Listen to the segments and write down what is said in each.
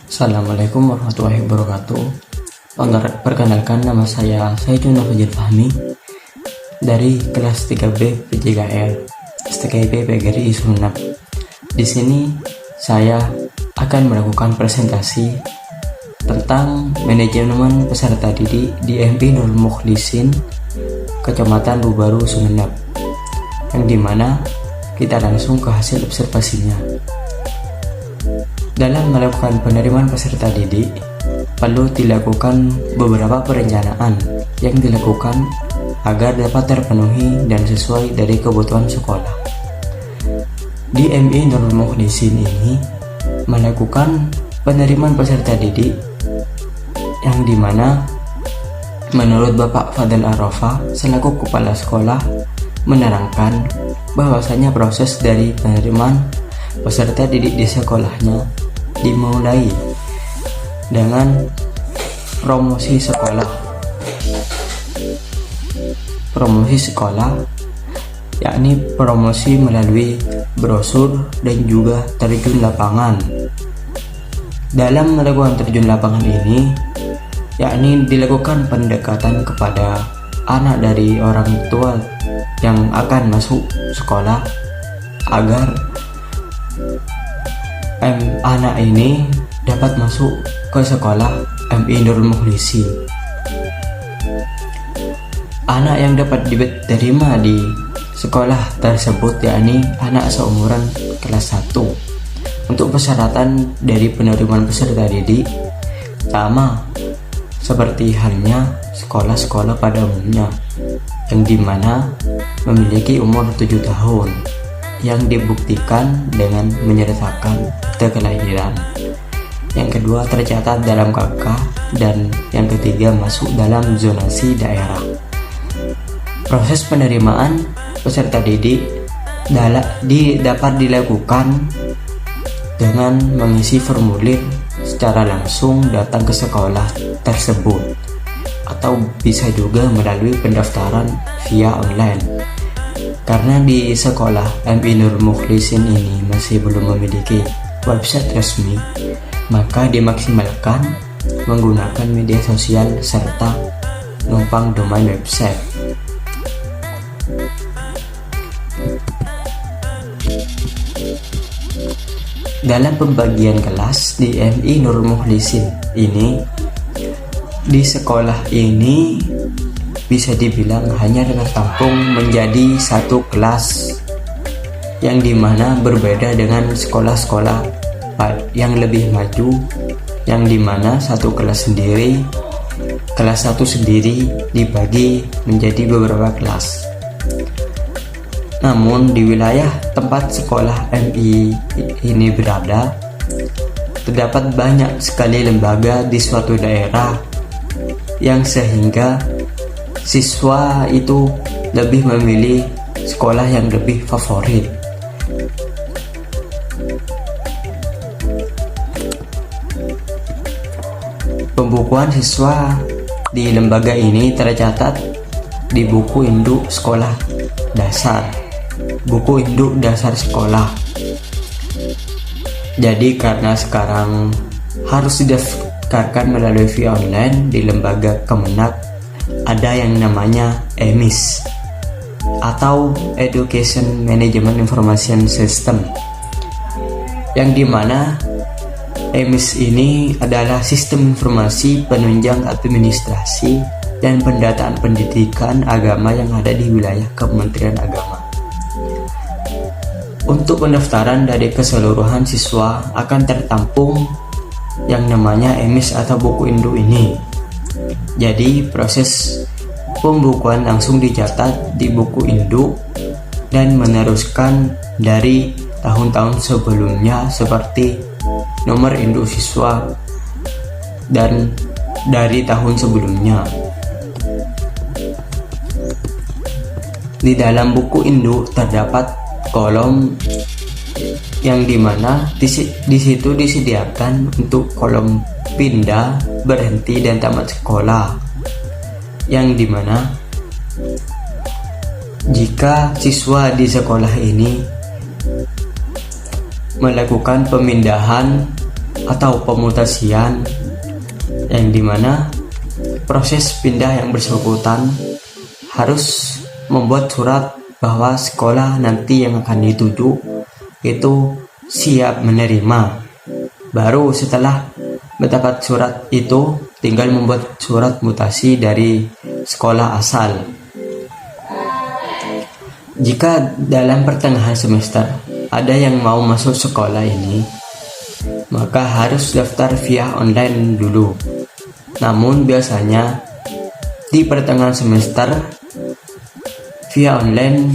Assalamualaikum warahmatullahi wabarakatuh. Perkenalkan, nama saya Saidun Fajil Fahmi dari kelas 3B P3L STKIP PGRI Sumeneb. Di sini saya akan melakukan presentasi tentang manajemen peserta didik di MI Nurul Mukhlisin, Kecamatan Bubaru, Sumeneb, yang dimana kita langsung ke hasil observasinya. Dalam melakukan penerimaan peserta didik, perlu dilakukan beberapa perencanaan yang dilakukan agar dapat terpenuhi dan sesuai dari kebutuhan sekolah. Di MI Nurul Mukhlisin ini melakukan penerimaan peserta didik yang dimana menurut Bapak Fadel Arrofa selaku kepala sekolah menerangkan bahwasanya proses dari penerimaan peserta didik di sekolahnya dimulai dengan promosi sekolah. Promosi sekolah yakni promosi melalui brosur dan juga terjun lapangan. Dalam melakukan terjun lapangan ini yakni dilakukan pendekatan kepada anak dari orang tua yang akan masuk sekolah agar anak ini dapat masuk ke sekolah MI Nurul Mukhlisin. Anak yang dapat diterima di sekolah tersebut yakni anak seumuran kelas 1. Untuk persyaratan dari penerimaan peserta didik sama seperti halnya sekolah-sekolah pada umumnya, yang dimana memiliki umur 7 tahun yang dibuktikan dengan menyertakan akte kelahiran. Yang kedua, tercatat dalam KK, dan yang ketiga, masuk dalam zonasi daerah. Proses penerimaan peserta didik dapat dilakukan dengan mengisi formulir secara langsung datang ke sekolah tersebut, atau bisa juga melalui pendaftaran via online. Karena di sekolah MI Nurul Mukhlisin ini masih belum memiliki website resmi, maka dimaksimalkan menggunakan media sosial serta numpang domain website. Dalam pembagian kelas di MI Nurul Mukhlisin ini, di sekolah ini bisa dibilang hanya tertampung menjadi satu kelas, yang dimana berbeda dengan sekolah-sekolah yang lebih maju, yang dimana satu kelas sendiri, kelas 1 sendiri dibagi menjadi beberapa kelas. Namun di wilayah tempat sekolah MI ini berada, terdapat banyak sekali lembaga di suatu daerah, yang sehingga siswa itu lebih memilih sekolah yang lebih favorit. Pembukuan siswa di lembaga ini tercatat di buku induk sekolah dasar, buku induk dasar sekolah. Jadi karena sekarang harus didaftarkan melalui via online di lembaga Kemenak, ada yang namanya EMIS atau Education Management Information System, yang dimana EMIS ini adalah sistem informasi penunjang administrasi dan pendataan pendidikan agama yang ada di wilayah Kementerian Agama. Untuk pendaftaran dari keseluruhan siswa akan tertampung yang namanya EMIS atau buku induk ini. Jadi proses pembukuan langsung dicatat di buku induk dan meneruskan dari tahun-tahun sebelumnya seperti nomor induk siswa dan dari tahun sebelumnya. Di dalam buku induk terdapat kolom yang dimana di situ disediakan untuk kolom pindah, berhenti, dan tamat sekolah, yang dimana Jika siswa di sekolah ini melakukan pemindahan atau pemutasian, yang dimana proses pindah yang bersangkutan harus membuat surat bahwa sekolah nanti yang akan dituju itu siap menerima. Baru setelah mendapat surat itu, tinggal membuat surat mutasi dari sekolah asal. Jika dalam pertengahan semester ada yang mau masuk sekolah ini, maka harus daftar via online dulu. Namun biasanya di pertengahan semester via online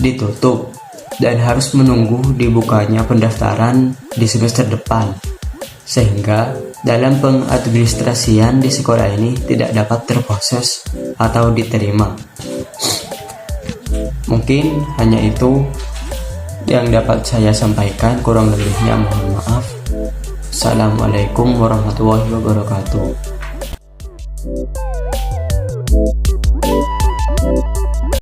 ditutup dan harus menunggu dibukanya pendaftaran di semester depan, sehingga dalam pengadministrasian di sekolah ini tidak dapat terproses atau diterima. Mungkin hanya itu yang dapat saya sampaikan, kurang lebihnya mohon maaf. Assalamualaikum warahmatullahi wabarakatuh.